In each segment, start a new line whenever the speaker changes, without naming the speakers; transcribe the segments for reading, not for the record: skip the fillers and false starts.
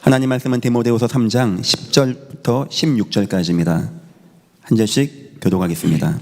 하나님 말씀은 디모데후서 3장 10절부터 16절까지입니다. 한 절씩 교독하겠습니다.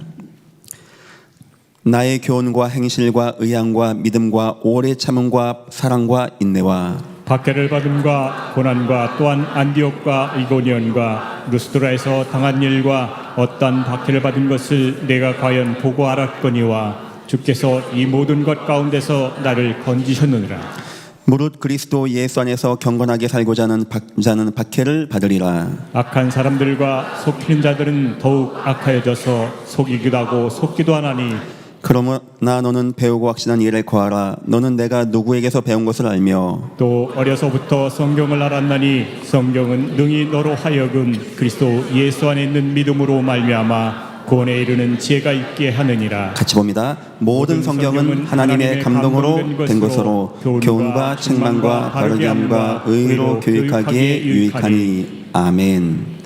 나의 교훈과 행실과 의향과 믿음과 오래 참음과 사랑과 인내와
박해를 받음과 고난과 또한 안디옥과 이고니온과 루스드라에서 당한 일과 어떤 박해를 받은 것을 내가 과연 보고 알았거니와 주께서 이 모든 것 가운데서 나를 건지셨느니라.
무릇 그리스도 예수 안에서 경건하게 살고자 하는 자는 박해를 받으리라.
악한 사람들과 속이는 자들은 더욱 악하여져서 속이기도 하고 속기도 하나니
그러나 너는 배우고 확신한 일에 거하라. 너는 내가 누구에게서 배운 것을 알며
또 어려서부터 성경을 알았나니 성경은 능히 너로 하여금 그리스도 예수 안에 있는 믿음으로 말미암아 구원에 이르는 지혜가 있게 하느니라.
같이 봅니다. 모든 성경은 하나님의 감동으로 된 것으로 교훈과 책망과 바르게 함과 의로 교육하기에 유익하니. 아멘.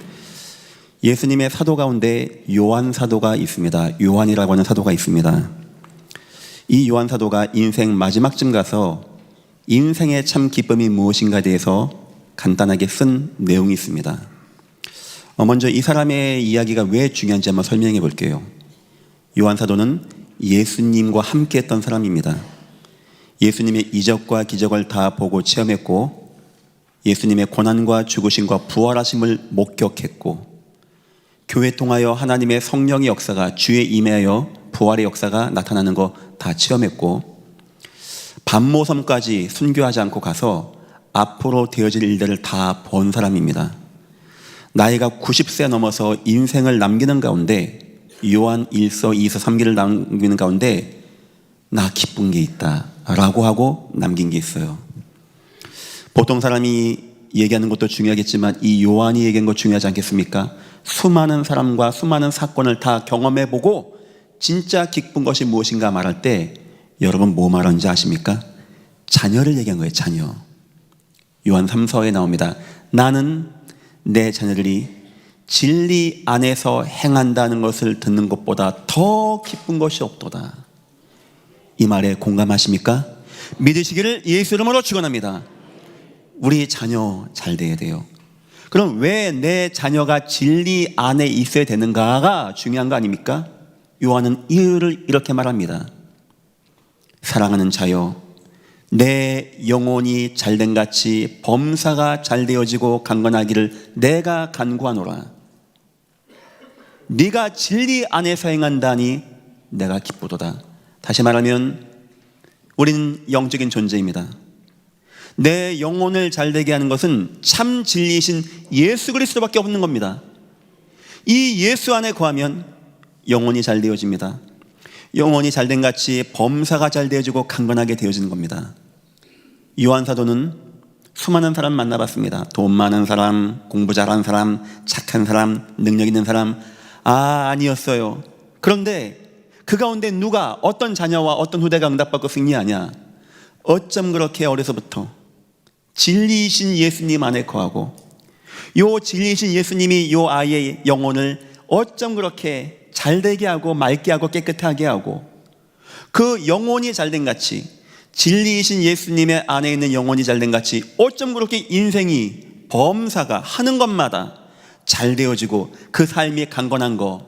예수님의 사도 가운데 요한 사도가 있습니다. 요한이라고 하는 사도가 있습니다. 이 요한 사도가 인생 마지막쯤 가서 인생의 참 기쁨이 무엇인가에 대해서 간단하게 쓴 내용이 있습니다. 먼저 이 사람의 이야기가 왜 중요한지 한번 설명해 볼게요. 요한 사도는 예수님과 함께 했던 사람입니다. 예수님의 이적과 기적을 다 보고 체험했고 예수님의 고난과 죽으심과 부활하심을 목격했고 교회 통하여 하나님의 성령의 역사가 주에 임하여 부활의 역사가 나타나는 거 다 체험했고 반모섬까지 순교하지 않고 가서 앞으로 되어질 일들을 다 본 사람입니다. 나이가 90세 넘어서 인생을 남기는 가운데 요한 1서, 2서, 3기를 남기는 가운데 나 기쁜 게 있다 라고 하고 남긴 게 있어요. 보통 사람이 얘기하는 것도 중요하겠지만 이 요한이 얘기한 거 중요하지 않겠습니까? 수많은 사람과 수많은 사건을 다 경험해보고 진짜 기쁜 것이 무엇인가 말할 때 여러분 뭐 말하는지 아십니까? 자녀를 얘기한 거예요. 자녀. 요한 3서에 나옵니다. 나는 내 자녀들이 진리 안에서 행한다는 것을 듣는 것보다 더 기쁜 것이 없도다. 이 말에 공감하십니까? 믿으시기를 예수 이름으로 축원합니다. 우리 자녀 잘 돼야 돼요. 그럼 왜 내 자녀가 진리 안에 있어야 되는가가 중요한 거 아닙니까? 요한은 이유를 이렇게 말합니다. 사랑하는 자여, 내 영혼이 잘된 같이 범사가 잘 되어지고 강건하기를 내가 간구하노라. 네가 진리 안에서 행한다니 내가 기쁘도다. 다시 말하면 우리는 영적인 존재입니다. 내 영혼을 잘되게 하는 것은 참 진리이신 예수 그리스도밖에 없는 겁니다. 이 예수 안에 거하면 영혼이 잘 되어집니다. 영혼이 잘된 같이 범사가 잘 되어지고 강건하게 되어지는 겁니다. 요한 사도는 수많은 사람 만나봤습니다. 돈 많은 사람, 공부 잘하는 사람, 착한 사람, 능력 있는 사람. 아니었어요. 그런데 그 가운데 누가 어떤 자녀와 어떤 후대가 응답받고 승리하냐? 어쩜 그렇게 어려서부터 진리이신 예수님 안에 거하고 요 진리이신 예수님이 요 아이의 영혼을 어쩜 그렇게 잘되게 하고 맑게 하고 깨끗하게 하고 그 영혼이 잘된 같이 진리이신 예수님의 안에 있는 영혼이 잘된 같이 어쩜 그렇게 인생이 범사가 하는 것마다 잘 되어지고 그 삶이 강건한 거,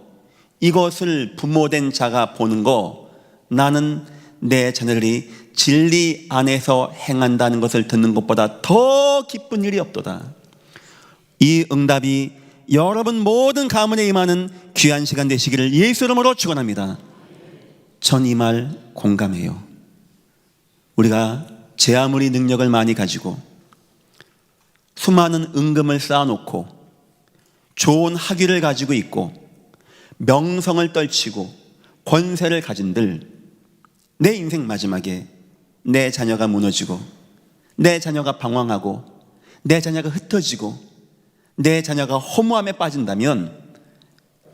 이것을 부모된 자가 보는 거, 나는 내 자녀들이 진리 안에서 행한다는 것을 듣는 것보다 더 기쁜 일이 없도다. 이 응답이 여러분 모든 가문에 임하는 귀한 시간 되시기를 예수 이름으로 축원합니다. 전 이 말 공감해요. 우리가 제 아무리 능력을 많이 가지고 수많은 은금을 쌓아놓고 좋은 학위를 가지고 있고 명성을 떨치고 권세를 가진들 내 인생 마지막에 내 자녀가 무너지고 내 자녀가 방황하고 내 자녀가 흩어지고 내 자녀가 허무함에 빠진다면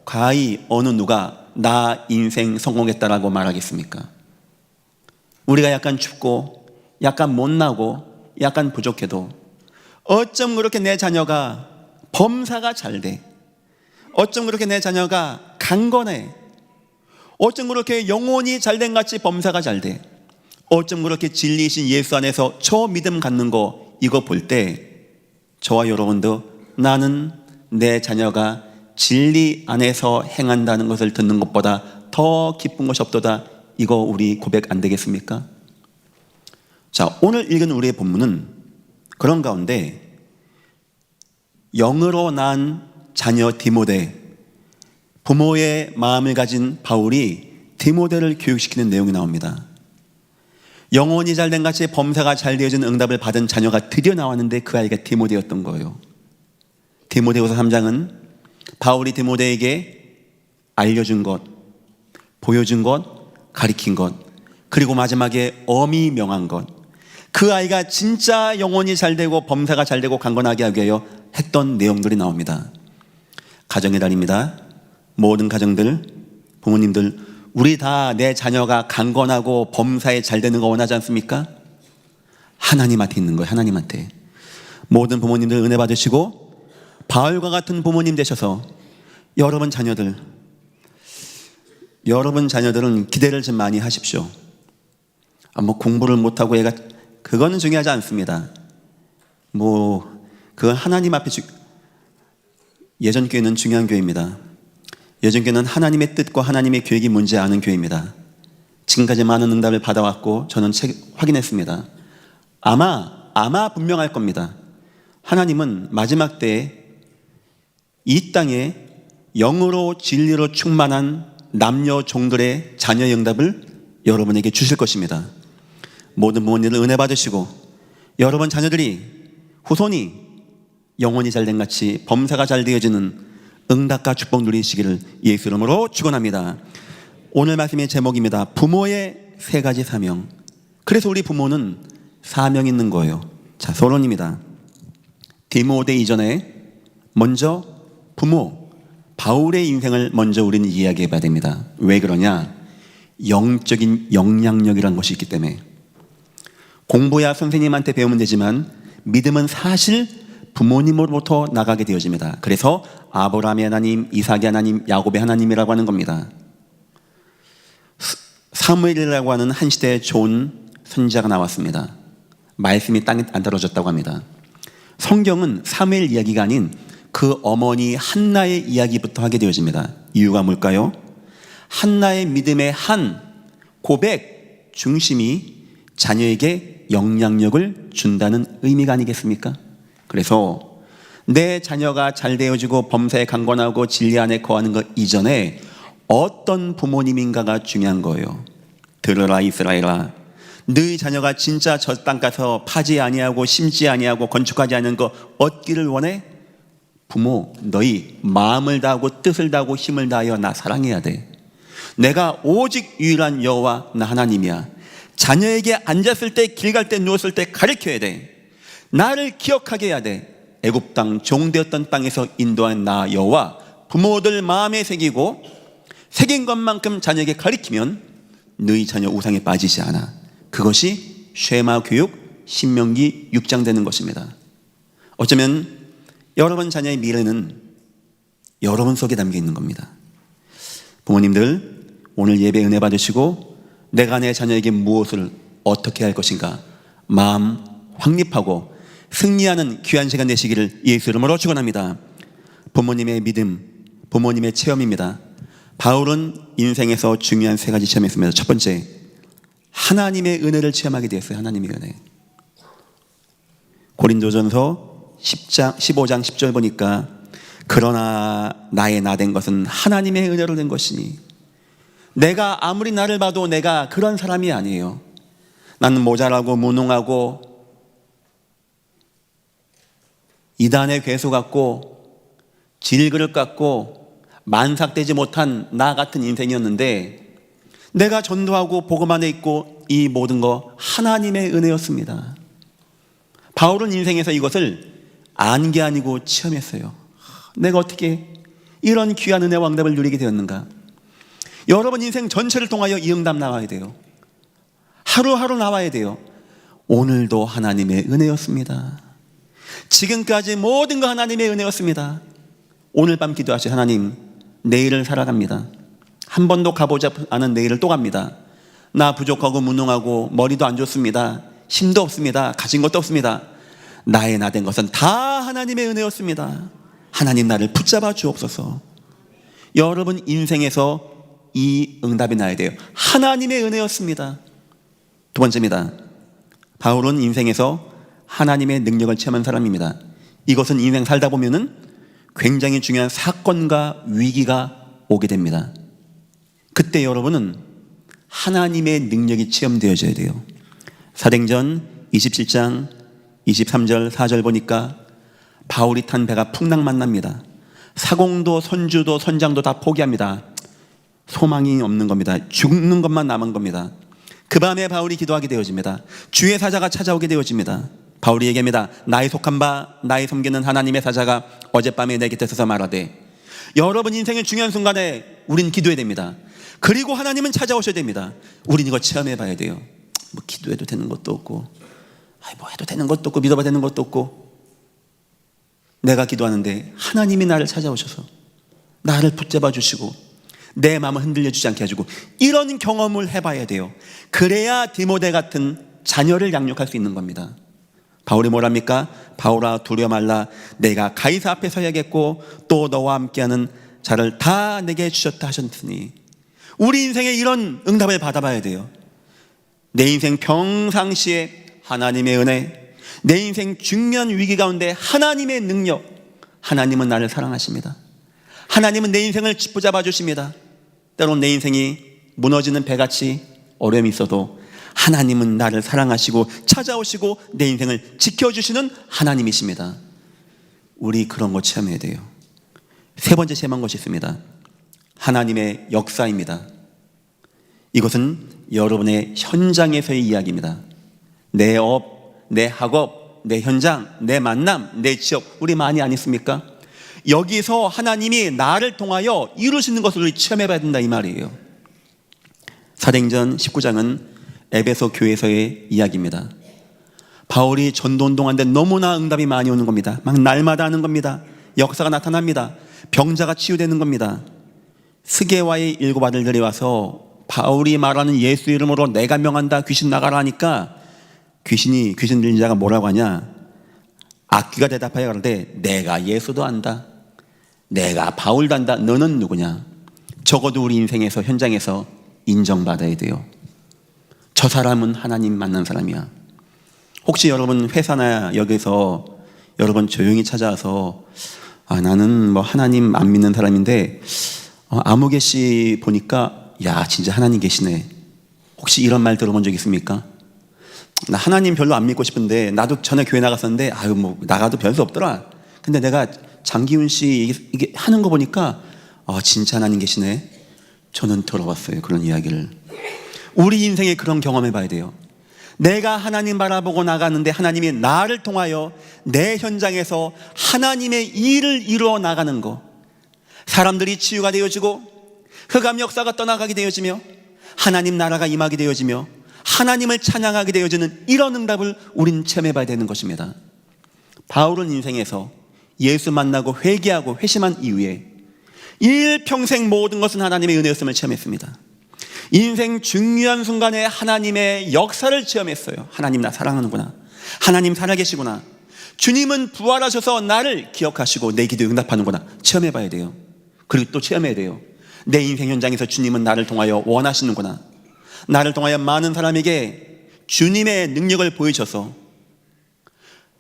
과히 어느 누가 나 인생 성공했다라고 말하겠습니까? 우리가 약간 춥고 약간 못나고 약간 부족해도 어쩜 그렇게 내 자녀가 범사가 잘 돼? 어쩜 그렇게 내 자녀가 강건해? 어쩜 그렇게 영혼이 잘된 같이 범사가 잘 돼? 어쩜 그렇게 진리이신 예수 안에서 저 믿음 갖는 거 이거 볼 때 저와 여러분도 나는 내 자녀가 진리 안에서 행한다는 것을 듣는 것보다 더 기쁜 것이 없도다. 이거 우리 고백 안 되겠습니까? 자, 오늘 읽은 우리의 본문은 그런 가운데 영으로 난 자녀 디모데, 부모의 마음을 가진 바울이 디모데를 교육시키는 내용이 나옵니다. 영혼이 잘된 같이 범사가 잘 되어진 응답을 받은 자녀가 드디어 나왔는데 그 아이가 디모데였던 거예요. 디모데후서 3장은 바울이 디모데에게 알려준 것, 보여준 것, 가리킨 것, 그리고 마지막에 엄히 명한 것, 그 아이가 진짜 영혼이 잘되고 범사가 잘되고 강건하게 하기 위하여 했던 내용들이 나옵니다. 가정의 달입니다. 모든 가정들, 부모님들, 우리 다 내 자녀가 강건하고 범사에 잘되는 거 원하지 않습니까? 하나님한테 있는 거예요. 하나님한테. 모든 부모님들 은혜 받으시고 바울과 같은 부모님 되셔서 여러분 자녀들은 기대를 좀 많이 하십시오. 공부를 못하고 애가, 그거는 중요하지 않습니다. 그건 하나님 앞에 예전 교회는 중요한 교회입니다. 예전 교회는 하나님의 뜻과 하나님의 계획이 뭔지 아는 교회입니다. 지금까지 많은 응답을 받아왔고 저는 확인했습니다. 아마 분명할 겁니다. 하나님은 마지막 때에 이 땅에 영으로 진리로 충만한 남녀 종들의 자녀 응답을 여러분에게 주실 것입니다. 모든 부모님들 은혜 받으시고 여러분 자녀들이 후손이 영혼이 잘된 같이 범사가 잘 되어지는 응답과 축복 누리시기를 예수 이름으로 축원합니다. 오늘 말씀의 제목입니다. 부모의 세 가지 사명. 그래서 우리 부모는 사명이 있는 거예요. 자, 서론입니다. 디모데 이전에 먼저 부모 바울의 인생을 먼저 우리는 이야기해 봐야 됩니다. 왜 그러냐? 영적인 영향력이라는 것이 있기 때문에. 공부야 선생님한테 배우면 되지만 믿음은 사실 부모님으로부터 나가게 되어집니다. 그래서 아브라함의 하나님, 이삭의 하나님, 야곱의 하나님이라고 하는 겁니다. 사무엘이라고 하는 한 시대에 좋은 선지자가 나왔습니다. 말씀이 땅에 안 떨어졌다고 합니다. 성경은 사무엘 이야기가 아닌 그 어머니 한나의 이야기부터 하게 되어집니다. 이유가 뭘까요? 한나의 믿음의 한 고백 중심이 자녀에게 영향력을 준다는 의미가 아니겠습니까? 그래서 내 자녀가 잘 되어지고 범사에 강건하고 진리 안에 거하는 것 이전에 어떤 부모님인가가 중요한 거예요. 들으라 이스라엘아, 너희 자녀가 진짜 저 땅 가서 파지 아니하고 심지 아니하고 건축하지 않은 거 얻기를 원해? 부모, 너희 마음을 다하고 뜻을 다하고 힘을 다하여 나 사랑해야 돼. 내가 오직 유일한 여호와 나 하나님이야. 자녀에게 앉았을 때, 길 갈 때, 누웠을 때 가르쳐야 돼. 나를 기억하게 해야 돼. 애굽 땅 종되었던 땅에서 인도한 나 여호와 부모들 마음에 새기고 새긴 것만큼 자녀에게 가르치면 너희 자녀 우상에 빠지지 않아. 그것이 쉐마 교육 신명기 6장 되는 것입니다. 어쩌면 여러분 자녀의 미래는 여러분 속에 담겨 있는 겁니다. 부모님들 오늘 예배 은혜 받으시고 내가 내 자녀에게 무엇을 어떻게 할 것인가 마음 확립하고 승리하는 귀한 시간 되시기를 예수 이름으로 축원합니다. 부모님의 믿음, 부모님의 체험입니다. 바울은 인생에서 중요한 세 가지 체험했습니다. 첫 번째, 하나님의 은혜를 체험하게 되었어요. 하나님의 은혜. 고린도전서 15장 10절 보니까 그러나 나의 나 된 것은 하나님의 은혜로 된 것이니 내가 아무리 나를 봐도 내가 그런 사람이 아니에요. 나는 모자라고 무능하고 이단의 괴수 같고 질그릇 같고 만삭되지 못한 나 같은 인생이었는데 내가 전도하고 복음 안에 있고 이 모든 거 하나님의 은혜였습니다. 바울은 인생에서 이것을 안 게 아니고 체험했어요. 내가 어떻게 이런 귀한 은혜와 응답을 누리게 되었는가. 여러분 인생 전체를 통하여 이 응답 나와야 돼요. 하루하루 나와야 돼요. 오늘도 하나님의 은혜였습니다. 지금까지 모든 거 하나님의 은혜였습니다. 오늘 밤 기도하시 하나님, 내일을 살아갑니다. 한 번도 가보지 않은 내일을 또 갑니다. 나 부족하고 무능하고 머리도 안 좋습니다. 힘도 없습니다. 가진 것도 없습니다. 나의 나 된 것은 다 하나님의 은혜였습니다. 하나님 나를 붙잡아 주옵소서. 여러분 인생에서 이 응답이 나야 돼요. 하나님의 은혜였습니다. 두 번째입니다. 바울은 인생에서 하나님의 능력을 체험한 사람입니다. 이것은 인생 살다 보면은 굉장히 중요한 사건과 위기가 오게 됩니다. 그때 여러분은 하나님의 능력이 체험되어져야 돼요. 사도행전 27장 23절 4절 보니까 바울이 탄 배가 풍랑 만납니다. 사공도 선주도 선장도 다 포기합니다. 소망이 없는 겁니다. 죽는 것만 남은 겁니다. 그 밤에 바울이 기도하게 되어집니다. 주의 사자가 찾아오게 되어집니다. 바울이 얘기합니다. 나의 속한 바 나의 섬기는 하나님의 사자가 어젯밤에 내 곁에 서서 말하되. 여러분 인생의 중요한 순간에 우린 기도해야 됩니다. 그리고 하나님은 찾아오셔야 됩니다. 우린 이거 체험해 봐야 돼요. 뭐 기도해도 되는 것도 없고 뭐 해도 되는 것도 없고 믿어봐야 되는 것도 없고, 내가 기도하는데 하나님이 나를 찾아오셔서 나를 붙잡아 주시고 내 마음을 흔들려 주지 않게 해주고, 이런 경험을 해봐야 돼요. 그래야 디모데 같은 자녀를 양육할 수 있는 겁니다. 바울이 뭐랍니까? 바울아 두려워 말라. 내가 가이사 앞에 서야겠고 또 너와 함께하는 자를 다 내게 주셨다 하셨으니. 우리 인생에 이런 응답을 받아봐야 돼요. 내 인생 평상시에 하나님의 은혜, 내 인생 중요한 위기 가운데 하나님의 능력. 하나님은 나를 사랑하십니다. 하나님은 내 인생을 짚어잡아 주십니다. 때론 내 인생이 무너지는 배같이 어려움이 있어도 하나님은 나를 사랑하시고 찾아오시고 내 인생을 지켜주시는 하나님이십니다. 우리 그런 거 체험해야 돼요. 세 번째 체험한 것이 있습니다. 하나님의 역사입니다. 이것은 여러분의 현장에서의 이야기입니다. 내 업, 내 학업, 내 현장, 내 만남, 내 지역, 우리 많이 안 있습니까? 여기서 하나님이 나를 통하여 이루시는 것을 우리 체험해봐야 된다 이 말이에요. 사도행전 19장은 에베소 교회에서의 이야기입니다. 바울이 전도운동하는데 너무나 응답이 많이 오는 겁니다. 막 날마다 하는 겁니다. 역사가 나타납니다. 병자가 치유되는 겁니다. 스게와의 7 아들들이 와서 바울이 말하는 예수 이름으로 내가 명한다, 귀신 나가라 하니까 귀신 들린 자가 뭐라고 하냐? 악귀가 대답하여 가로되 내가 예수도 안다, 내가 바울도 안다. 너는 누구냐? 적어도 우리 인생에서 현장에서 인정받아야 돼요. 저 사람은 하나님 만난 사람이야. 혹시 여러분 회사나 여기서 여러분 조용히 찾아와서 나는 뭐 하나님 안 믿는 사람인데 아무개 씨 보니까 야 진짜 하나님 계시네. 혹시 이런 말 들어본 적 있습니까? 나 하나님 별로 안 믿고 싶은데 나도 전에 교회 나갔었는데 뭐 나가도 별수 없더라. 근데 내가 장기훈 씨 이게 하는 거 보니까 진짜 하나님 계시네. 저는 들어봤어요, 그런 이야기를. 우리 인생에 그런 경험해 봐야 돼요. 내가 하나님 바라보고 나가는데 하나님이 나를 통하여 내 현장에서 하나님의 일을 이루어 나가는 거, 사람들이 치유가 되어지고 흑암 역사가 떠나가게 되어지며 하나님 나라가 임하게 되어지며 하나님을 찬양하게 되어지는 이런 응답을 우린 체험해 봐야 되는 것입니다. 바울은 인생에서 예수 만나고 회개하고 회심한 이후에 일평생 모든 것은 하나님의 은혜였음을 체험했습니다. 인생 중요한 순간에 하나님의 역사를 체험했어요. 하나님 나 사랑하는구나, 하나님 살아계시구나, 주님은 부활하셔서 나를 기억하시고 내 기도에 응답하는구나 체험해 봐야 돼요. 그리고 또 체험해야 돼요. 내 인생 현장에서 주님은 나를 통하여 원하시는구나, 나를 통하여 많은 사람에게 주님의 능력을 보이셔서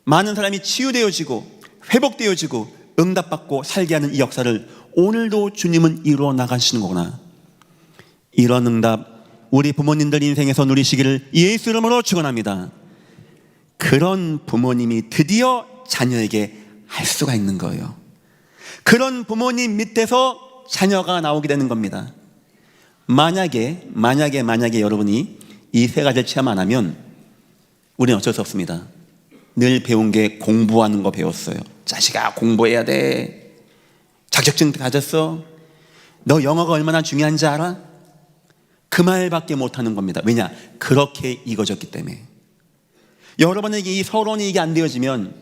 많은 사람이 치유되어지고 회복되어지고 응답받고 살게 하는 이 역사를 오늘도 주님은 이루어 나가시는 거구나. 이런 응답 우리 부모님들 인생에서 누리시기를 예수 이름으로 축원합니다. 그런 부모님이 드디어 자녀에게 할 수가 있는 거예요. 그런 부모님 밑에서 자녀가 나오게 되는 겁니다. 만약에 여러분이 이 세 가지를 체험 안 하면 우리는 어쩔 수 없습니다. 늘 배운 게 공부하는 거 배웠어요. 자식아 공부해야 돼. 자격증 가졌어? 너 영어가 얼마나 중요한지 알아? 그 말밖에 못하는 겁니다. 왜냐? 그렇게 익어졌기 때문에. 여러분에게 이 서론이 이게 안 되어지면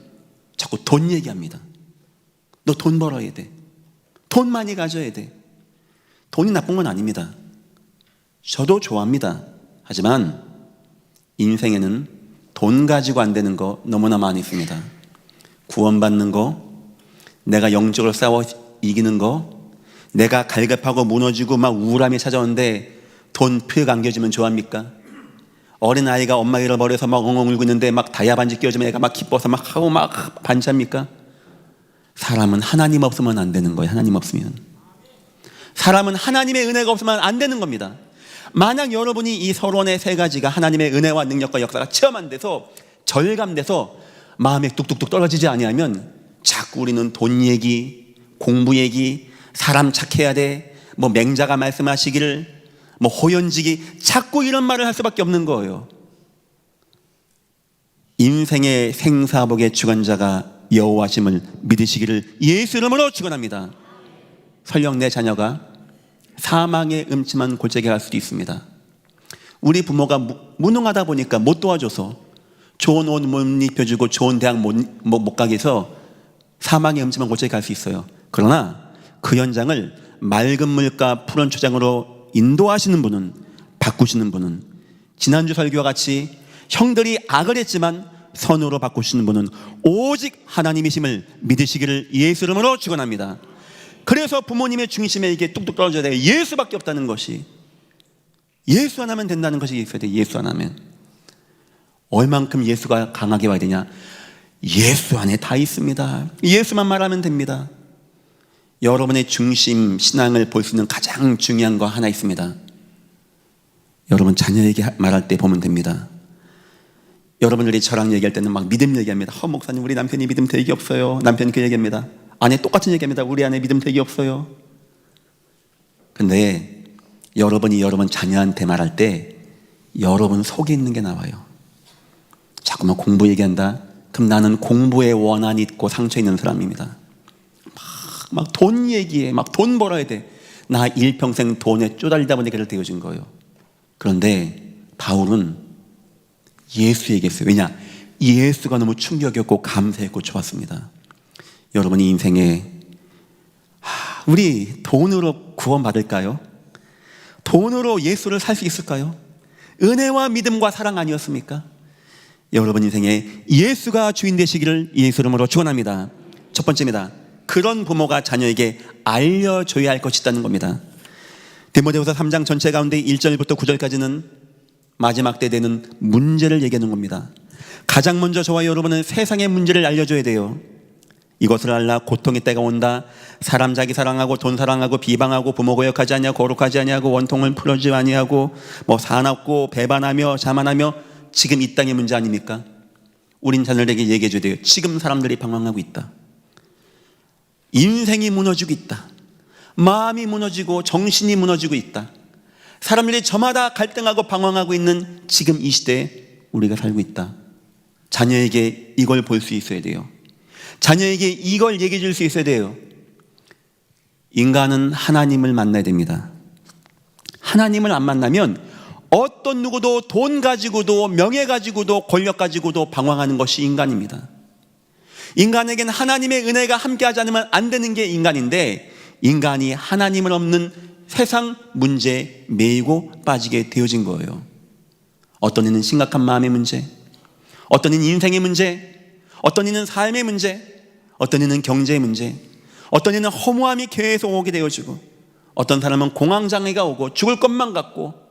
자꾸 돈 얘기합니다. 너 돈 벌어야 돼. 돈 많이 가져야 돼. 돈이 나쁜 건 아닙니다. 저도 좋아합니다. 하지만 인생에는 돈 가지고 안 되는 거 너무나 많이 있습니다. 구원받는 거, 내가 영적으로 싸워 이기는 거, 내가 갈급하고 무너지고 막 우울함이 찾아오는데 돈 픽 안겨주면 좋아합니까? 어린아이가 엄마 잃어버려서 막 엉엉 울고 있는데 막 다이아 반지 끼워주면 애가 막 기뻐서 막 하고 막 반지합니까? 사람은 하나님 없으면 안 되는 거예요. 하나님 없으면. 사람은 하나님의 은혜가 없으면 안 되는 겁니다. 만약 여러분이 이 서론의 세 가지가 하나님의 은혜와 능력과 역사가 체험 안 돼서 절감돼서 마음이 뚝뚝뚝 떨어지지 아니하면 자꾸 우리는 돈 얘기, 공부 얘기, 사람 착해야 돼, 뭐 맹자가 말씀하시기를, 뭐 호연지기, 자꾸 이런 말을 할 수밖에 없는 거예요. 인생의 생사복의 주관자가 여호와심을 믿으시기를 예수 이름으로 축원합니다. 설령 내 자녀가 사망의 음침한 골짜기에 갈 수도 있습니다. 우리 부모가 무능하다 보니까 못 도와줘서 좋은 옷 못 입혀주고 좋은 대학 못 가게 해서 사망의 음침한 골짜기에 갈 수 있어요. 그러나 그 현장을 맑은 물과 푸른 초장으로 인도하시는 분은, 바꾸시는 분은, 지난주 설교와 같이 형들이 악을 했지만 선으로 바꾸시는 분은 오직 하나님이심을 믿으시기를 예수 이름으로 축원합니다. 그래서 부모님의 중심에 이게 뚝뚝 떨어져야 돼요. 예수밖에 없다는 것이, 예수 하나면 된다는 것이 있어야 돼요. 예수 하나면. 얼만큼 예수가 강하게 와야 되냐? 예수 안에 다 있습니다. 예수만 말하면 됩니다. 여러분의 중심 신앙을 볼 수 있는 가장 중요한 거 하나 있습니다. 여러분 자녀에게 말할 때 보면 됩니다. 여러분들이 저랑 얘기할 때는 막 믿음 얘기합니다. 목사님 우리 남편이 믿음 되게 없어요. 남편이 그 얘기합니다. 아내 똑같은 얘기합니다. 우리 아내 믿음 되게 없어요. 근데 여러분이 여러분 자녀한테 말할 때 여러분 속에 있는 게 나와요. 자꾸만 공부 얘기한다. 그럼 나는 공부에 원한이 있고 상처 있는 사람입니다. 막 돈 얘기해. 막 돈 벌어야 돼. 나 일평생 돈에 쪼달리다 보니까 그렇게 되어진 거예요. 그런데 바울은 예수 얘기했어요. 왜냐? 예수가 너무 충격이었고 감사했고 좋았습니다. 여러분이 인생에 우리 돈으로 구원받을까요? 돈으로 예수를 살 수 있을까요? 은혜와 믿음과 사랑 아니었습니까? 여러분 인생에 예수가 주인 되시기를 예수 이름으로 축원합니다. 첫 번째입니다. 그런 부모가 자녀에게 알려줘야 할 것이 있다는 겁니다. 디모데후서 3장 전체 가운데 1절부터 9절까지는 마지막 때 되는 문제를 얘기하는 겁니다. 가장 먼저 저와 여러분은 세상의 문제를 알려줘야 돼요. 이것을 알라 고통의 때가 온다. 사람 자기 사랑하고 돈 사랑하고 비방하고 부모 거역하지 아니하고 거룩하지 아니하고 원통을 풀어주지 아니하고 뭐 사납고 배반하며 자만하며, 지금 이 땅의 문제 아닙니까? 우린 자녀들에게 얘기해 줘야 돼요. 지금 사람들이 방황하고 있다. 인생이 무너지고 있다. 마음이 무너지고 정신이 무너지고 있다. 사람들이 저마다 갈등하고 방황하고 있는 지금 이 시대에 우리가 살고 있다. 자녀에게 이걸 볼 수 있어야 돼요. 자녀에게 이걸 얘기해 줄 수 있어야 돼요. 인간은 하나님을 만나야 됩니다. 하나님을 안 만나면 어떤 누구도 돈 가지고도 명예 가지고도 권력 가지고도 방황하는 것이 인간입니다. 인간에게는 하나님의 은혜가 함께하지 않으면 안 되는 게 인간인데, 인간이 하나님을 없는 세상 문제에 매이고 빠지게 되어진 거예요. 어떤 이는 심각한 마음의 문제, 어떤 이는 인생의 문제, 어떤 이는 삶의 문제, 어떤 이는 경제의 문제, 어떤 이는 허무함이 계속 오게 되어지고, 어떤 사람은 공황장애가 오고 죽을 것만 같고,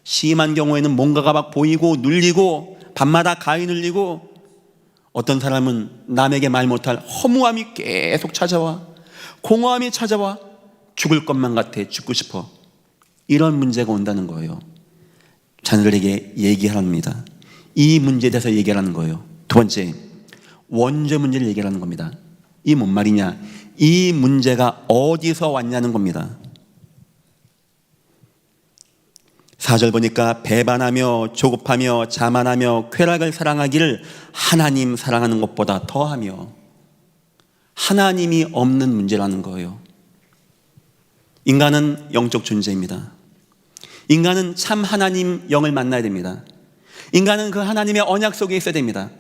심한 경우에는 뭔가가 막 보이고 눌리고 밤마다 가위 눌리고, 어떤 사람은 남에게 말 못할 허무함이 계속 찾아와, 공허함이 찾아와 죽을 것만 같아, 죽고 싶어. 이런 문제가 온다는 거예요. 자녀들에게 얘기하랍니다. 이 문제에 대해서 얘기하라는 거예요. 두 번째, 원죄 문제를 얘기하라는 겁니다. 이 뭔 말이냐? 이 문제가 어디서 왔냐는 겁니다. 4절 보니까 배반하며 조급하며 자만하며 쾌락을 사랑하기를 하나님 사랑하는 것보다 더하며, 하나님이 없는 문제라는 거예요. 인간은 영적 존재입니다. 인간은 참 하나님 영을 만나야 됩니다. 인간은 그 하나님의 언약 속에 있어야 됩니다.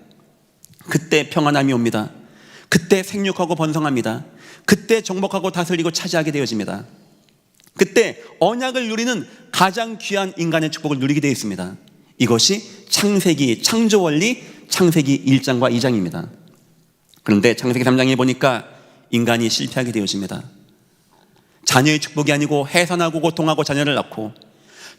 그때 평안함이 옵니다. 그때 생육하고 번성합니다. 그때 정복하고 다스리고 차지하게 되어집니다. 그때 언약을 누리는 가장 귀한 인간의 축복을 누리게 되어 있습니다. 이것이 창세기 창조 원리 창세기 1장과 2장입니다. 그런데 창세기 3장에 보니까 인간이 실패하게 되어집니다. 자녀의 축복이 아니고 해산하고 고통하고 자녀를 낳고,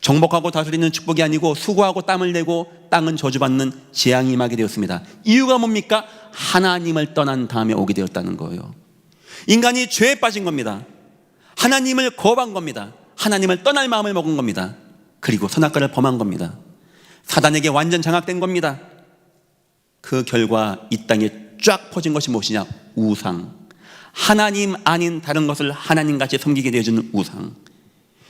정복하고 다스리는 축복이 아니고 수고하고 땀을 내고 땅은 저주받는 재앙이 임하게 되었습니다. 이유가 뭡니까? 하나님을 떠난 다음에 오게 되었다는 거예요. 인간이 죄에 빠진 겁니다. 하나님을 거부한 겁니다. 하나님을 떠날 마음을 먹은 겁니다. 그리고 선악과를 범한 겁니다. 사단에게 완전 장악된 겁니다. 그 결과 이 땅에 쫙 퍼진 것이 무엇이냐? 우상. 하나님 아닌 다른 것을 하나님같이 섬기게 되어주는 우상.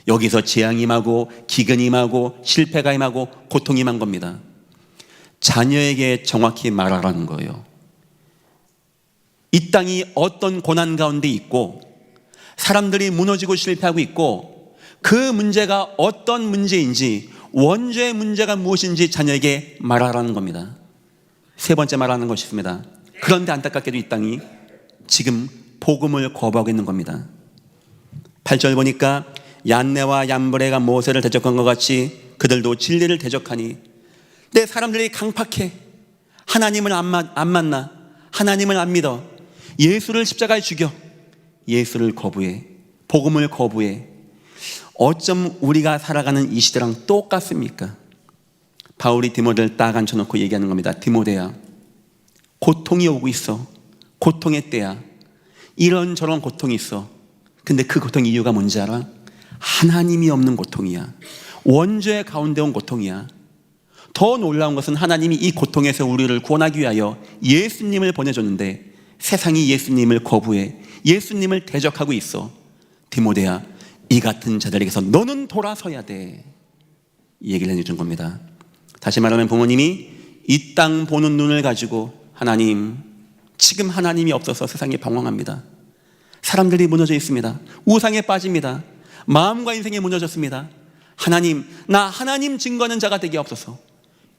여기서 재앙이 임하고 기근이 임하고 실패가 임하고 고통이 임한 겁니다. 자녀에게 정확히 말하라는 거예요. 이 땅이 어떤 고난 가운데 있고 사람들이 무너지고 실패하고 있고 그 문제가 어떤 문제인지, 원죄의 문제가 무엇인지 자녀에게 말하라는 겁니다. 세 번째 말하는 것이 있습니다. 그런데 안타깝게도 이 땅이 지금 복음을 거부하고 있는 겁니다. 8절 보니까 얀네와 얀브레가 모세를 대적한 것 같이 그들도 진리를 대적하니, 내 사람들이 강팍해. 하나님을 안 만나. 하나님을 안 믿어. 예수를 십자가에 죽여. 예수를 거부해. 복음을 거부해. 어쩜 우리가 살아가는 이 시대랑 똑같습니까? 바울이 디모데를 딱 앉혀놓고 얘기하는 겁니다. 디모데야, 고통이 오고 있어. 고통의 때야. 이런저런 고통이 있어. 근데 그 고통 이유가 뭔지 알아? 하나님이 없는 고통이야. 원죄 가운데 온 고통이야. 더 놀라운 것은 하나님이 이 고통에서 우리를 구원하기 위하여 예수님을 보내줬는데 세상이 예수님을 거부해. 예수님을 대적하고 있어. 디모데야, 이 같은 자들에게서 너는 돌아서야 돼. 이 얘기를 해준 겁니다. 다시 말하면 부모님이 이 땅 보는 눈을 가지고, 하나님, 지금 하나님이 없어서 세상이 방황합니다. 사람들이 무너져 있습니다. 우상에 빠집니다. 마음과 인생이 무너졌습니다. 하나님, 나 하나님 증거하는 자가 되게 없어서.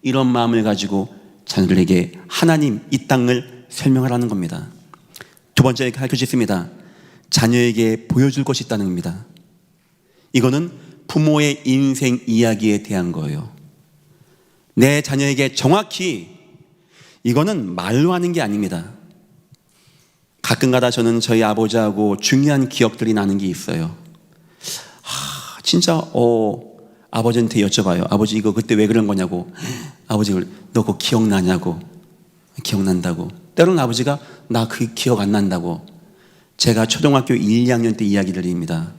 이런 마음을 가지고 자녀들에게 하나님, 이 땅을 설명하라는 겁니다. 두 번째 할 것이 있습니다. 자녀에게 보여줄 것이 있다는 겁니다. 이거는 부모의 인생 이야기에 대한 거예요. 내 자녀에게 정확히, 이거는 말로 하는 게 아닙니다. 가끔가다 저는 저희 아버지하고 중요한 기억들이 나는 게 있어요. 진짜 아버지한테 여쭤봐요. 아버지, 이거 그때 왜 그런 거냐고. 아버지, 너 그거 기억나냐고. 기억난다고. 때로는 아버지가 나 그 기억 안 난다고. 제가 초등학교 1, 2학년 때 이야기 드립니다.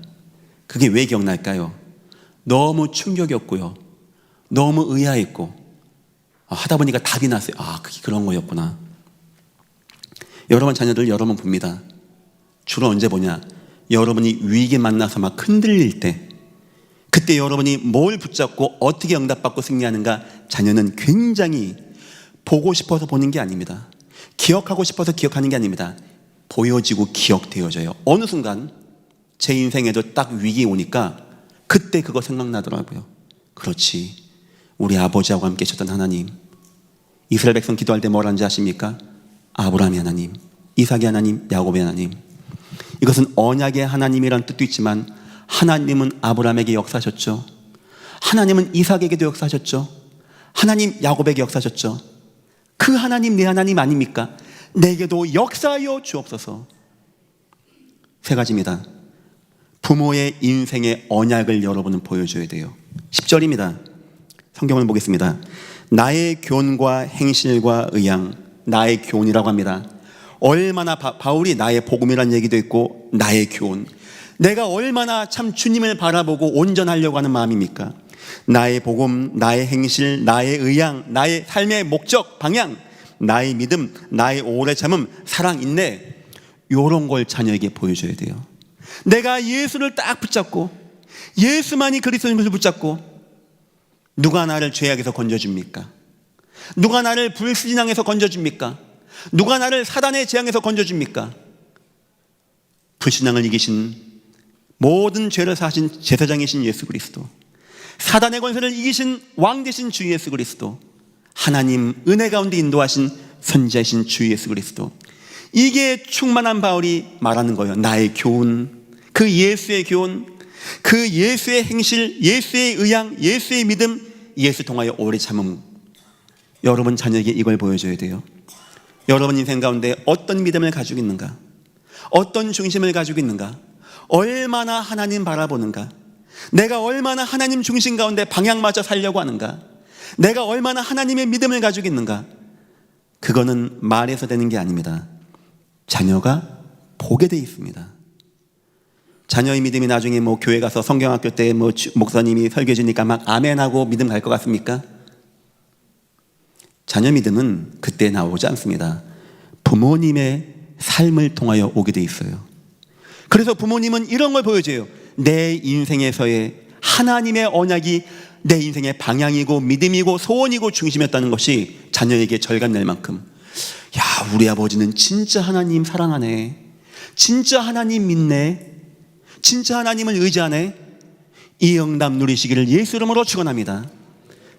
그게 왜 기억날까요? 너무 충격이었고요. 너무 의아했고, 하다 보니까 답이 났어요. 그게 그런 거였구나. 여러 번 자녀들 여러 번 봅니다. 주로 언제 보냐? 여러분이 위기에 만나서 막 흔들릴 때, 그때 여러분이 뭘 붙잡고 어떻게 응답받고 승리하는가, 자녀는 굉장히 보고 싶어서 보는 게 아닙니다. 기억하고 싶어서 기억하는 게 아닙니다. 보여지고 기억되어져요. 어느 순간 제 인생에도 딱 위기 오니까 그때 그거 생각나더라고요. 그렇지, 우리 아버지하고 함께 계셨던 하나님. 이스라엘 백성 기도할 때 뭘 하는지 아십니까? 아브라함의 하나님, 이삭의 하나님, 야곱의 하나님. 이것은 언약의 하나님이라는 뜻도 있지만 하나님은 아브라함에게 역사하셨죠. 하나님은 이삭에게도 역사하셨죠. 하나님 야곱에게 역사하셨죠. 그 하나님, 내 하나님 아닙니까? 내게도 역사하여 주옵소서. 세 가지입니다. 부모의 인생의 언약을 여러분은 보여줘야 돼요. 10절입니다. 성경을 보겠습니다. 나의 교훈과 행실과 의향, 나의 교훈이라고 합니다. 얼마나 바울이 나의 복음이라는 얘기도 있고 나의 교훈, 내가 얼마나 참 주님을 바라보고 온전하려고 하는 마음입니까? 나의 복음, 나의 행실, 나의 의향, 나의 삶의 목적, 방향, 나의 믿음, 나의 오래 참음, 사랑, 인내, 이런 걸 자녀에게 보여줘야 돼요. 내가 예수를 딱 붙잡고 예수만이 그리스도인 것을 붙잡고 누가 나를 죄악에서 건져줍니까? 누가 나를 불신앙에서 건져줍니까? 누가 나를 사단의 재앙에서 건져줍니까? 불신앙을 이기신, 모든 죄를 사하신 제사장이신 예수 그리스도, 사단의 권세를 이기신 왕 되신 주 예수 그리스도, 하나님 은혜 가운데 인도하신 선지자이신 주 예수 그리스도. 이게 충만한 바울이 말하는 거예요. 나의 교훈, 그 예수의 교훈, 그 예수의 행실, 예수의 의향, 예수의 믿음, 예수 통하여 오래 참음. 여러분 자녀에게 이걸 보여줘야 돼요. 여러분 인생 가운데 어떤 믿음을 가지고 있는가? 어떤 중심을 가지고 있는가? 얼마나 하나님 바라보는가? 내가 얼마나 하나님 중심 가운데 방향 맞춰 살려고 하는가? 내가 얼마나 하나님의 믿음을 가지고 있는가? 그거는 말해서 되는 게 아닙니다. 자녀가 보게 돼 있습니다. 자녀의 믿음이 나중에 뭐 교회 가서 성경학교 때 뭐 목사님이 설교해 주니까 막 아멘하고 믿음 갈 것 같습니까? 자녀 믿음은 그때 나오지 않습니다. 부모님의 삶을 통하여 오게 돼 있어요. 그래서 부모님은 이런 걸 보여줘요. 내 인생에서의 하나님의 언약이 내 인생의 방향이고 믿음이고 소원이고 중심이었다는 것이 자녀에게 절감낼 만큼, 야, 우리 아버지는 진짜 하나님 사랑하네, 진짜 하나님 믿네, 진짜 하나님을 의지하네, 이 응답 누리시기를 예수 이름으로 축원합니다.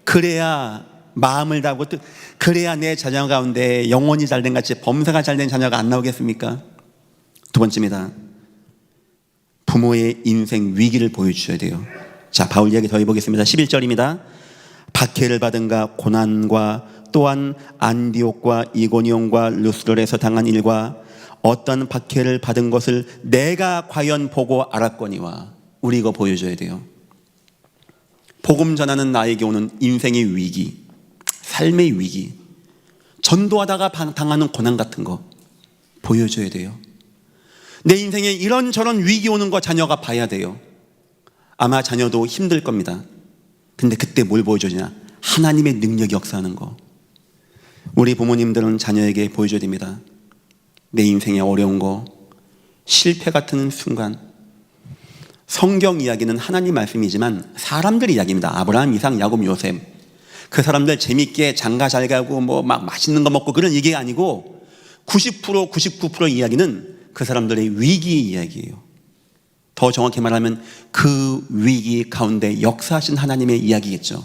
그래야 마음을 다하고, 그래야 내 자녀 가운데 영혼이 잘된 같이 범사가 잘된 자녀가 안 나오겠습니까? 두 번째입니다. 부모의 인생 위기를 보여주셔야 돼요. 자, 바울 이야기 더 해보겠습니다. 11절입니다. 박해를 받은가 고난과 또한 안디옥과 이고니온과 루스드라에서 당한 일과 어떤 박해를 받은 것을 내가 과연 보고 알았거니와. 우리 이거 보여줘야 돼요. 복음 전하는 나에게 오는 인생의 위기, 삶의 위기, 전도하다가 당하는 고난 같은 거 보여줘야 돼요. 내 인생에 이런저런 위기 오는 거 자녀가 봐야 돼요. 아마 자녀도 힘들 겁니다. 근데 그때 뭘 보여주냐? 하나님의 능력이 역사하는 거. 우리 부모님들은 자녀에게 보여줘야 됩니다. 내 인생에 어려운 거, 실패 같은 순간. 성경 이야기는 하나님 말씀이지만 사람들 이야기입니다. 아브라함, 이삭, 야곱, 요셉. 그 사람들 재밌게 장가 잘 가고 뭐 막 맛있는 거 먹고 그런 얘기가 아니고 90%, 99% 이야기는 그 사람들의 위기 이야기예요. 더 정확히 말하면 그 위기 가운데 역사하신 하나님의 이야기겠죠.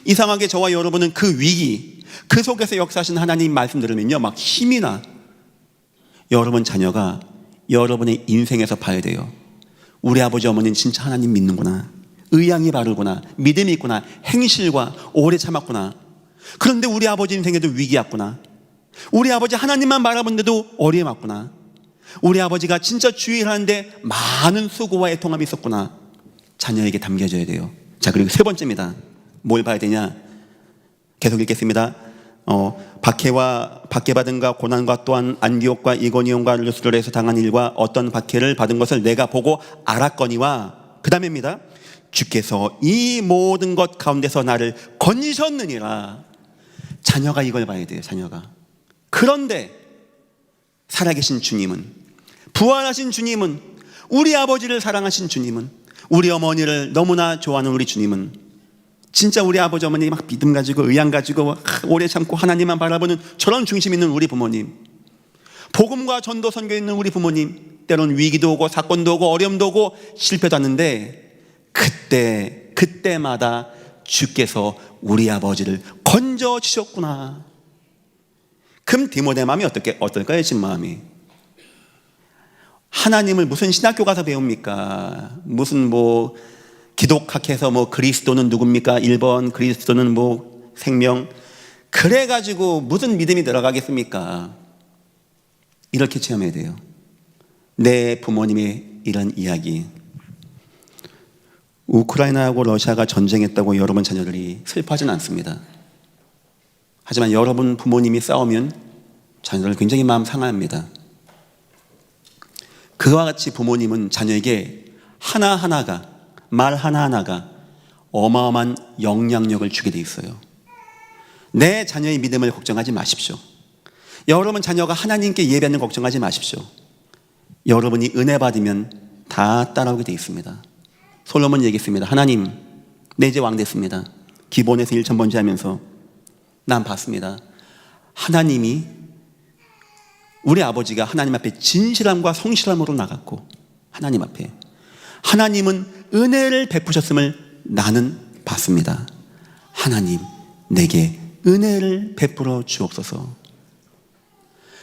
이상하게 저와 여러분은 그 위기, 그 속에서 역사하신 하나님 말씀 들으면요 막 힘이 나. 여러분 자녀가 여러분의 인생에서 봐야 돼요. 우리 아버지 어머니는 진짜 하나님 믿는구나, 의향이 바르구나, 믿음이 있구나, 행실과 오래 참았구나. 그런데 우리 아버지 인생에도 위기가 왔구나. 우리 아버지 하나님만 바라보는데도 어려움이 왔구나. 우리 아버지가 진짜 주의하는데 많은 수고와 애통함이 있었구나. 자녀에게 담겨져야 돼요. 자, 그리고 세 번째입니다. 뭘 봐야 되냐? 계속 읽겠습니다. 박해받은가 고난과 또한 안디옥과 이고니온과 루스드라에서 당한 일과 어떤 박해를 받은 것을 내가 보고 알았거니와. 그 다음입니다. 주께서 이 모든 것 가운데서 나를 건지셨느니라. 자녀가 이걸 봐야 돼요. 자녀가. 그런데 살아계신 주님은, 부활하신 주님은, 우리 아버지를 사랑하신 주님은, 우리 어머니를 너무나 좋아하는 우리 주님은, 진짜 우리 아버지 어머니 막 믿음 가지고 의향 가지고 오래 참고 하나님만 바라보는 저런 중심 있는 우리 부모님, 복음과 전도 선교 있는 우리 부모님, 때론 위기도 오고 사건도 오고 어려움도 오고 실패도 하는데 그때마다 주께서 우리 아버지를 건져주셨구나. 그럼 디모데 마음이 어떨까요? 지금 마음이. 하나님을 무슨 신학교 가서 배웁니까? 무슨 뭐 기독학에서 뭐 그리스도는 누굽니까? 1번 그리스도는 뭐 생명. 그래가지고 무슨 믿음이 들어가겠습니까? 이렇게 체험해야 돼요. 내 부모님의 이런 이야기. 우크라이나하고 러시아가 전쟁했다고 여러분 자녀들이 슬퍼하진 않습니다. 하지만 여러분 부모님이 싸우면 자녀들 굉장히 마음 상합니다. 그와 같이 부모님은 자녀에게 하나하나가, 말 하나하나가 어마어마한 영향력을 주게 돼 있어요. 내 자녀의 믿음을 걱정하지 마십시오. 여러분 자녀가 하나님께 예배하는 걱정하지 마십시오. 여러분이 은혜 받으면 다 따라오게 돼 있습니다. 솔로몬 얘기했습니다. 하나님, 내 이제 왕 됐습니다. 기본에서 1000번째 하면서 난 봤습니다. 하나님이, 우리 아버지가 하나님 앞에 진실함과 성실함으로 나갔고, 하나님 앞에 하나님은 은혜를 베푸셨음을 나는 봤습니다. 하나님, 내게 은혜를 베풀어 주옵소서.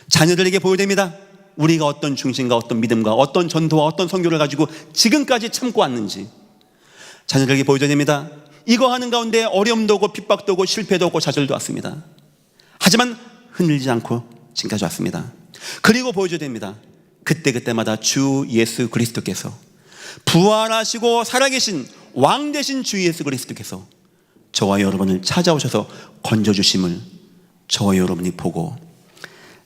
자녀들에게 보여됩니다. 우리가 어떤 중심과 어떤 믿음과 어떤 전도와 어떤 선교를 가지고 지금까지 참고 왔는지 자녀들에게 보여줘야 됩니다. 이거 하는 가운데 어려움도 오고 핍박도 오고 실패도 오고 좌절도 왔습니다. 하지만 흔들리지 않고 지금까지 왔습니다. 그리고 보여줘야 됩니다. 그때마다 주 예수 그리스도께서, 부활하시고 살아계신 왕 되신 주 예수 그리스도께서 저와 여러분을 찾아오셔서 건져주심을 저와 여러분이 보고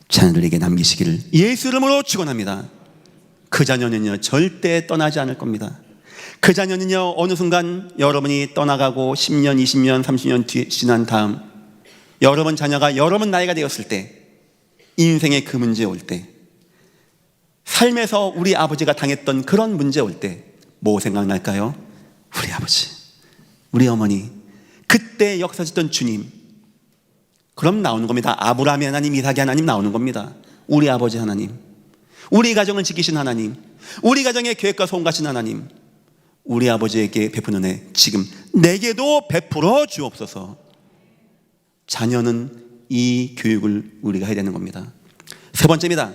자녀들에게 남기시기를 예수 이름으로 축원합니다. 그 자녀는요 절대 떠나지 않을 겁니다. 그 자녀는요 어느 순간 여러분이 떠나가고 10년, 20년, 30년 지난 다음 여러분 자녀가 여러분 나이가 되었을 때, 인생의 그 문제 올 때, 삶에서 우리 아버지가 당했던 그런 문제 올 때 뭐 생각날까요? 우리 아버지, 우리 어머니, 그때 역사하셨던 주님. 그럼 나오는 겁니다. 아브라함의 하나님, 이삭의 하나님 나오는 겁니다. 우리 아버지 하나님, 우리 가정을 지키신 하나님, 우리 가정의 계획과 소원 가신 하나님, 우리 아버지에게 베푼 은혜 지금 내게도 베풀어 주옵소서. 자녀는 이 교육을 우리가 해야 되는 겁니다. 세 번째입니다.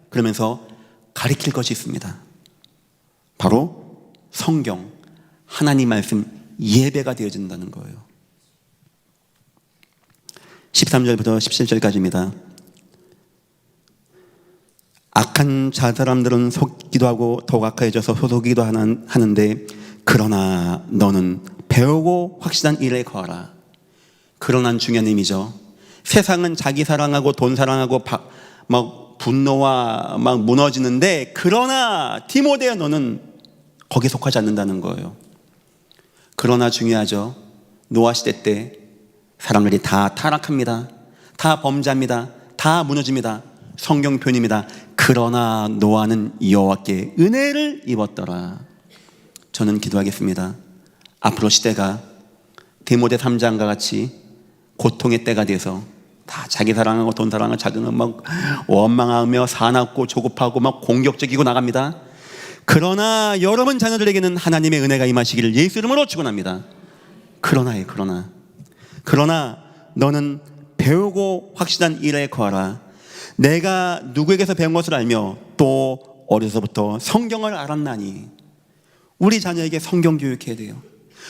그러면서 가르칠 것이 있습니다. 바로 성경, 하나님 말씀 예배가 되어진다는 거예요. 13절부터 17절까지입니다. 악한 자사람들은 속기도 하고 더욱 악해져서 소속이기도 하는데 그러나 너는 배우고 확실한 일에 거하라. 그러나 중요한 의미죠. 세상은 자기 사랑하고 돈 사랑하고 막 분노와 막 무너지는데, 그러나 디모데야 너는 거기에 속하지 않는다는 거예요. 그러나 중요하죠. 노아 시대 때 사람들이 다 타락합니다. 다 범죄합니다. 다 무너집니다. 성경 표현입니다. 그러나 노아는 여호와께 은혜를 입었더라. 저는 기도하겠습니다. 앞으로 시대가 디모데 3장과 같이 고통의 때가 돼서 다 자기 사랑하고 돈 사랑하고 자기는 막 원망하며 사납고 조급하고 막 공격적이고 나갑니다. 그러나 여러분 자녀들에게는 하나님의 은혜가 임하시기를 예수 이름으로 축원합니다. 그러나 너는 배우고 확실한 일에 거하라. 내가 누구에게서 배운 것을 알며 또 어려서부터 성경을 알았나니. 우리 자녀에게 성경 교육해야 돼요.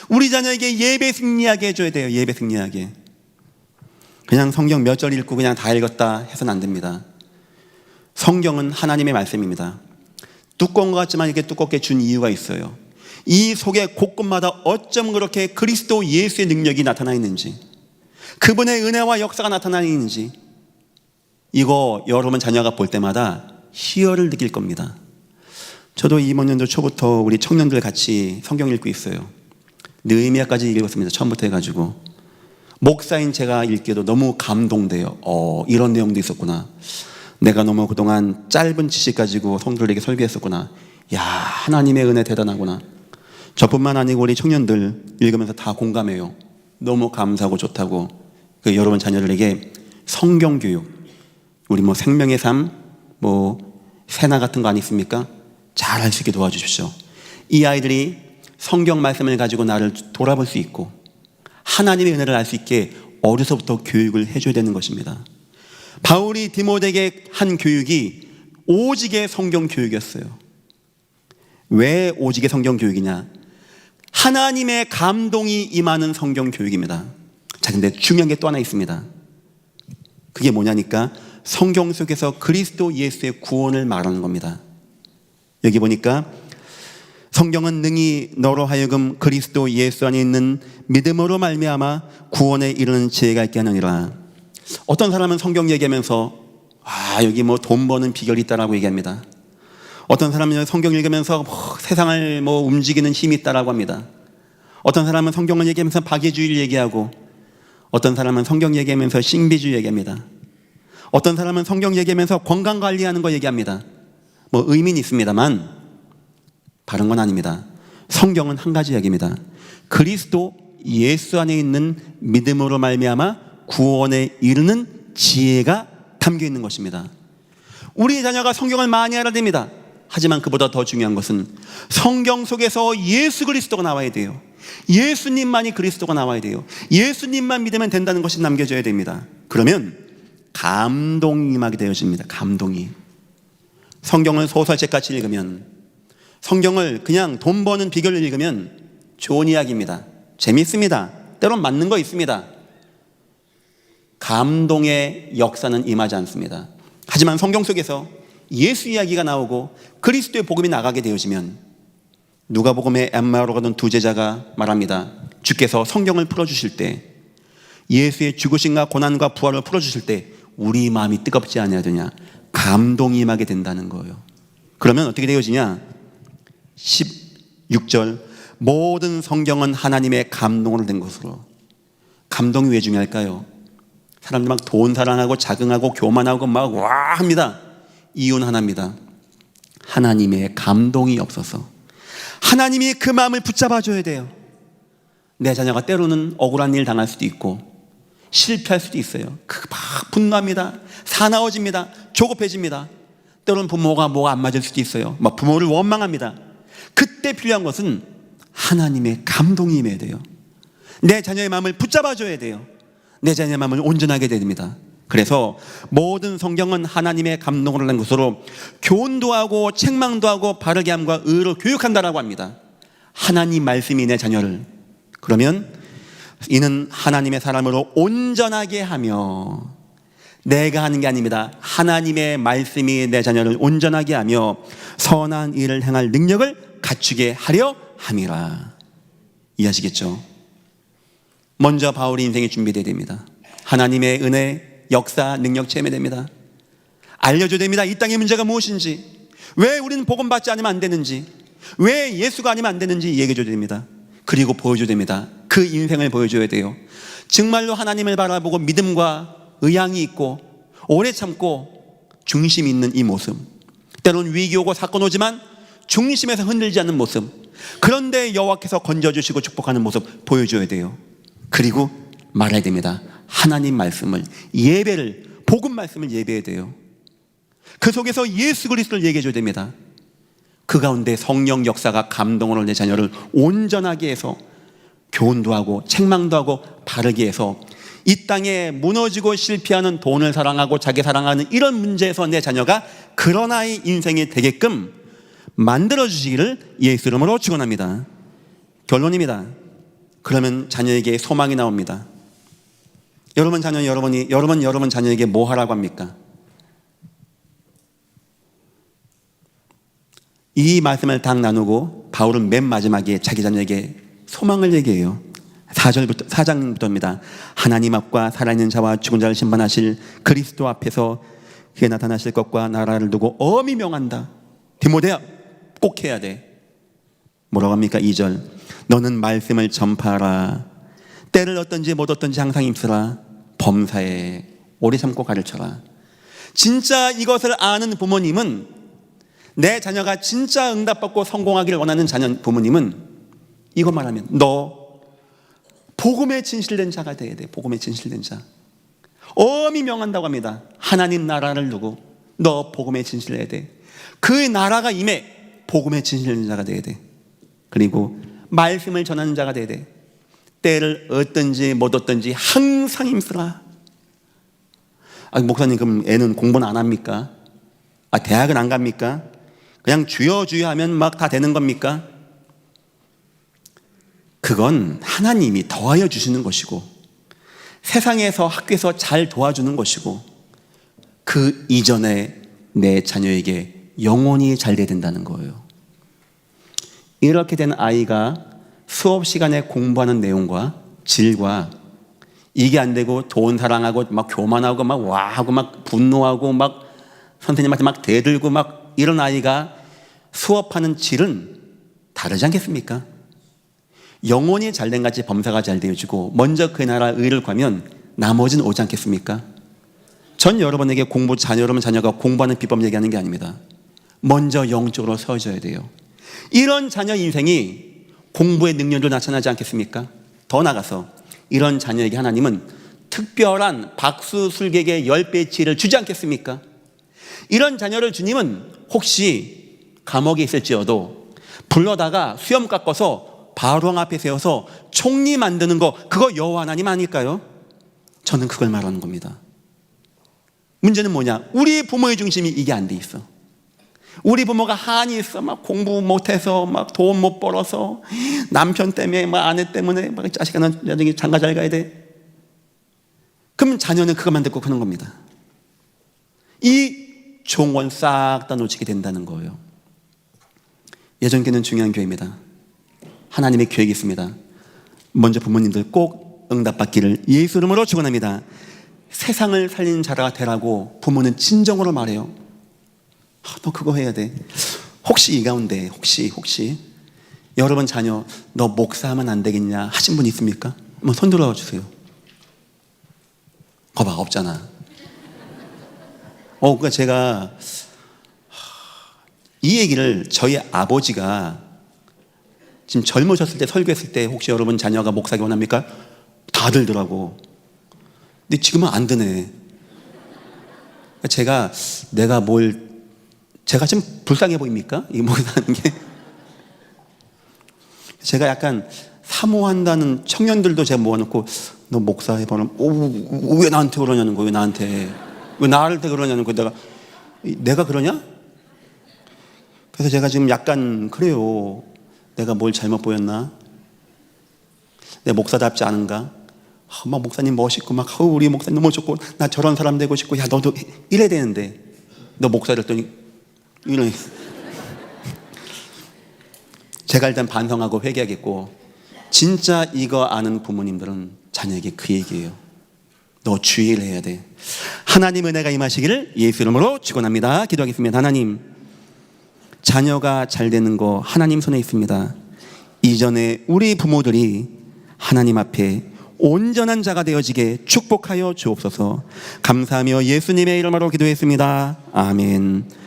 우리 자녀에게 예배 승리하게 해줘야 돼요. 예배 승리하게. 그냥 성경 몇 절 읽고 그냥 다 읽었다 해서는 안 됩니다. 성경은 하나님의 말씀입니다. 두꺼운 것 같지만 이렇게 두껍게 준 이유가 있어요. 이 속에 곳곳마다 어쩜 그렇게 그리스도 예수의 능력이 나타나 있는지, 그분의 은혜와 역사가 나타나 있는지, 이거 여러분 자녀가 볼 때마다 희열을 느낄 겁니다. 저도 이번 연도 초부터 우리 청년들 같이 성경 읽고 있어요. 느헤미야까지 읽었습니다. 처음부터 해가지고. 목사인 제가 읽기에도 너무 감동돼요. 이런 내용도 있었구나. 내가 너무 그동안 짧은 지식 가지고 성도들에게 설교했었구나. 야, 하나님의 은혜 대단하구나. 저뿐만 아니고 우리 청년들 읽으면서 다 공감해요. 너무 감사하고 좋다고. 여러분 자녀들에게 성경 교육, 우리 뭐 생명의 삶, 뭐 세나 같은 거 아니십니까? 잘 할 수 있게 도와주십시오. 이 아이들이 성경 말씀을 가지고 나를 돌아볼 수 있고 하나님의 은혜를 알 수 있게 어려서부터 교육을 해줘야 되는 것입니다. 바울이 디모데에게 한 교육이 오직의 성경 교육이었어요. 왜 오직의 성경 교육이냐? 하나님의 감동이 임하는 성경 교육입니다. 자, 근데 중요한 게 또 하나 있습니다. 그게 뭐냐니까 성경 속에서 그리스도 예수의 구원을 말하는 겁니다. 여기 보니까 성경은 능히 너로 하여금 그리스도 예수 안에 있는 믿음으로 말미암아 구원에 이르는 지혜가 있게 하느니라. 어떤 사람은 성경 얘기하면서 여기 뭐 돈 버는 비결이 있다라고 얘기합니다. 어떤 사람은 성경 읽으면서 세상을 뭐 움직이는 힘이 있다라고 합니다. 어떤 사람은 성경을 얘기하면서 박애주의를 얘기하고, 어떤 사람은 성경 얘기하면서 신비주의 얘기합니다. 어떤 사람은 성경 얘기하면서 건강관리하는 거 얘기합니다. 뭐 의미는 있습니다만 바른 건 아닙니다. 성경은 한 가지 이야기입니다. 그리스도 예수 안에 있는 믿음으로 말미암아 구원에 이르는 지혜가 담겨 있는 것입니다. 우리 자녀가 성경을 많이 알아야 됩니다. 하지만 그보다 더 중요한 것은 성경 속에서 예수 그리스도가 나와야 돼요. 예수님만이 그리스도가 나와야 돼요. 예수님만 믿으면 된다는 것이 남겨져야 됩니다. 그러면 감동이 임하게 되어집니다. 감동이. 성경을 소설책같이 읽으면, 성경을 그냥 돈 버는 비결을 읽으면 좋은 이야기입니다. 재밌습니다. 때론 맞는 거 있습니다. 감동의 역사는 임하지 않습니다. 하지만 성경 속에서 예수 이야기가 나오고 그리스도의 복음이 나가게 되어지면 누가복음의 엠마오로 가던 두 제자가 말합니다. 주께서 성경을 풀어주실 때, 예수의 죽으심과 고난과 부활을 풀어주실 때 우리 마음이 뜨겁지 아니하더냐, 감동이 임하게 된다는 거예요. 그러면 어떻게 되어지냐? 16절, 모든 성경은 하나님의 감동으로 된 것으로. 감동이 왜 중요할까요? 사람들 막 돈 사랑하고 자긍하고 교만하고 막 와 합니다. 이유는 하나입니다. 하나님의 감동이 없어서. 하나님이 그 마음을 붙잡아 줘야 돼요. 내 자녀가 때로는 억울한 일 당할 수도 있고 실패할 수도 있어요. 막 분노합니다. 사나워집니다. 조급해집니다. 때로는 부모가 뭐가 안 맞을 수도 있어요. 막 부모를 원망합니다. 그때 필요한 것은 하나님의 감동이 임해야 돼요. 내 자녀의 마음을 붙잡아 줘야 돼요. 내 자녀의 마음을 온전하게 됩니다. 그래서 모든 성경은 하나님의 감동으로 낸 것으로 교훈도 하고 책망도 하고 바르게 함과 의로 교육한다라고 합니다. 하나님 말씀이 내 자녀를, 그러면 이는 하나님의 사람으로 온전하게 하며, 내가 하는 게 아닙니다. 하나님의 말씀이 내 자녀를 온전하게 하며 선한 일을 행할 능력을 갖추게 하려 함이라. 이해하시겠죠? 먼저 바울의 인생이 준비되어야 됩니다. 하나님의 은혜, 역사, 능력 체험해야 됩니다. 알려줘야 됩니다. 이 땅의 문제가 무엇인지, 왜 우리는 복음 받지 않으면 안 되는지, 왜 예수가 아니면 안 되는지 얘기해줘야 됩니다. 그리고 보여줘야 됩니다. 그 인생을 보여줘야 돼요. 정말로 하나님을 바라보고 믿음과 의향이 있고 오래 참고 중심 있는 이 모습, 때로는 위기 오고 사건 오지만 중심에서 흔들지 않는 모습, 그런데 여호와께서 건져주시고 축복하는 모습 보여줘야 돼요. 그리고 말해야 됩니다. 하나님 말씀을, 예배를, 복음 말씀을 예배해야 돼요. 그 속에서 예수 그리스도를 얘기해줘야 됩니다. 그 가운데 성령 역사가 감동으로 내 자녀를 온전하게 해서 교훈도 하고 책망도 하고 바르게 해서 이 땅에 무너지고 실패하는, 돈을 사랑하고 자기 사랑하는 이런 문제에서 내 자녀가 그런 아이 인생이 되게끔 만들어주시기를 예수 이름으로 축원합니다. 결론입니다. 그러면 자녀에게 소망이 나옵니다. 여러분 자녀에게 뭐 하라고 합니까? 이 말씀을 딱 나누고 바울은 맨 마지막에 자기 자녀에게 소망을 얘기해요. 4장부터입니다. 하나님 앞과 살아있는 자와 죽은 자를 심판하실 그리스도 앞에서 그에 나타나실 것과 나라를 두고 엄히 명한다. 디모데야, 꼭 해야 돼. 뭐라고 합니까? 2절, 너는 말씀을 전파하라. 때를 어떤지 못 어떤지 항상 힘쓰라. 범사에 오래 참고 가르쳐라. 진짜 이것을 아는 부모님은, 내 자녀가 진짜 응답받고 성공하기를 원하는 부모님은 이것 말하면, 너 복음에 진실된 자가 돼야 돼. 복음에 진실된 자. 엄히 명한다고 합니다. 하나님 나라를 두고 너 복음에 진실해야 돼. 그 나라가 임해 복음에 진실된 자가 돼야 돼. 그리고 말씀을 전하는 자가 돼야 돼. 때를 얻든지 못 얻든지 항상 힘쓰라. 목사님, 그럼 애는 공부는 안 합니까? 대학은 안 갑니까? 그냥 주여 주여 하면 막 다 되는 겁니까? 그건 하나님이 더하여 주시는 것이고, 세상에서 학교에서 잘 도와주는 것이고, 그 이전에 내 자녀에게 영혼이 잘 돼야 된다는 거예요. 이렇게 된 아이가 수업 시간에 공부하는 내용과 질과, 이게 안 되고 돈 사랑하고 막 교만하고 막 와하고 막 분노하고 막 선생님한테 막 대들고 막 이런 아이가 수업하는 질은 다르지 않겠습니까? 영혼이 잘된 같이 범사가 잘 되어지고 먼저 그 나라 의를 구하면 나머지는 오지 않겠습니까? 전 여러분에게 여러분 자녀가 공부하는 비법 얘기하는 게 아닙니다. 먼저 영적으로 서줘야 돼요. 이런 자녀 인생이 공부의 능력으로 나타나지 않겠습니까? 더 나가서 이런 자녀에게 하나님은 특별한 박수 술객의 10배의 지혜를 주지 않겠습니까? 이런 자녀를 주님은 혹시 감옥에 있을지어도 불러다가 수염 깎아서 바로왕 앞에 세워서 총리 만드는 거, 그거 여호와 하나님 아닐까요? 저는 그걸 말하는 겁니다. 문제는 뭐냐? 우리 부모의 중심이 이게 안 돼 있어. 우리 부모가 한이 있어. 막 공부 못해서, 막 돈 못 벌어서, 남편 때문에, 막 아내 때문에, 막 자식은 나중에 장가 잘 가야 돼. 그럼 자녀는 그것만 듣고 크는 겁니다. 이 종원 싹 다 놓치게 된다는 거예요. 예전 교회는 중요한 교회입니다. 하나님의 계획이 있습니다. 먼저 부모님들 꼭 응답받기를 예수 이름으로 축원합니다. 세상을 살리는 자가 되라고 부모는 진정으로 말해요. 너 그거 해야 돼. 혹시 이 가운데 혹시 여러분 자녀 너 목사하면 안 되겠냐 하신 분 있습니까? 한번 손 들어 주세요. 거봐, 없잖아. 그러니까 제가 이 얘기를 저희 아버지가 지금 젊으셨을 때 설교했을 때 혹시 여러분 자녀가 목사기 원합니까? 다 들더라고. 근데 지금은 안 드네. 제가 지금 불쌍해 보입니까? 이 목사하는 게. 제가 약간 사모한다는 청년들도 제가 모아놓고 너 목사 해보면 왜 나한테 그러냐는 거예요. 왜 나한테 그러냐는 거예요. 내가 그러냐? 그래서 제가 지금 약간 그래요. 내가 뭘 잘못 보였나? 내 목사답지 않은가? 막 목사님 멋있고 막 우리 목사님 너무 좋고 나 저런 사람 되고 싶고 야 너도 이래야 되는데 너 목사를 했더니 이런. 제가 일단 반성하고 회개하겠고, 진짜 이거 아는 부모님들은 자녀에게 그 얘기예요. 너 주의를 해야 돼. 하나님 은혜가 임하시기를 예수 이름으로 축원합니다. 기도하겠습니다. 하나님, 자녀가 잘 되는 거 하나님 손에 있습니다. 이전에 우리 부모들이 하나님 앞에 온전한 자가 되어지게 축복하여 주옵소서. 감사하며 예수님의 이름으로 기도했습니다. 아멘.